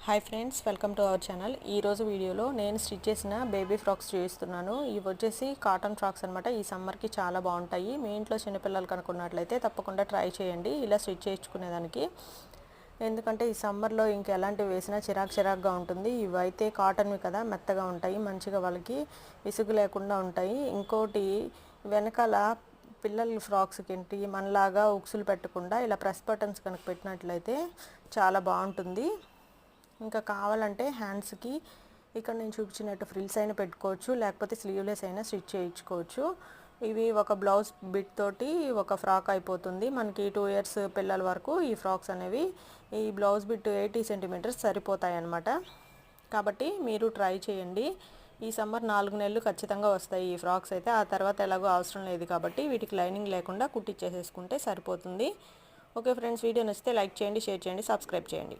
Hi friends, welcome to our channel. ఈరోజు వీడియోలో నేను స్టిచ్ చేసిన బేబీ ఫ్రాక్స్ చూపిస్తున్నాను. ఇవి వచ్చేసి కాటన్ ఫ్రాక్స్ అనమాట. ఈ సమ్మర్కి చాలా బాగుంటాయి. మీ ఇంట్లో చిన్నపిల్లలు కనుక్కున్నట్లయితే తప్పకుండా ట్రై చేయండి ఇలా స్టిచ్ చేయించుకునేదానికి. ఎందుకంటే ఈ సమ్మర్లో ఇంకెలాంటివి వేసినా చిరాకుగా ఉంటుంది. ఇవైతే కాటన్వి కదా, మెత్తగా ఉంటాయి, మంచిగా వాళ్ళకి విసుగు లేకుండా ఉంటాయి. ఇంకోటి వెనకాల పిల్లల ఫ్రాక్స్కి ఏంటి మనలాగా ఉక్సులు పెట్టకుండా ఇలా ప్రెస్ బటన్స్ కనుక పెట్టినట్లయితే చాలా బాగుంటుంది. ఇంకా కావాలంటే హ్యాండ్స్కి ఇక్కడ నేను చూపించినట్టు ఫ్రిల్స్ అయినా పెట్టుకోవచ్చు, లేకపోతే స్లీవ్లెస్ అయినా స్టిచ్ చేయించుకోవచ్చు. ఇవి ఒక బ్లౌజ్ బిట్ తోటి ఒక ఫ్రాక్ అయిపోతుంది. మనకి 2 years పిల్లల వరకు ఈ ఫ్రాక్స్ అనేవి ఈ బ్లౌజ్ బిట్ 80 centimeters సరిపోతాయి అన్నమాట. కాబట్టి మీరు ట్రై చేయండి. ఈ సమ్మర్ 4 నెలలు ఖచ్చితంగా వస్తాయి ఈ ఫ్రాక్స్ అయితే. ఆ తర్వాత ఎలాగో అవసరం లేదు కాబట్టి వీటికి లైనింగ్ లేకుండా కుట్టించేసేసుకుంటే సరిపోతుంది. ఓకే ఫ్రెండ్స్, వీడియో నచ్చితే లైక్ చేయండి, షేర్ చేయండి, సబ్స్క్రైబ్ చేయండి.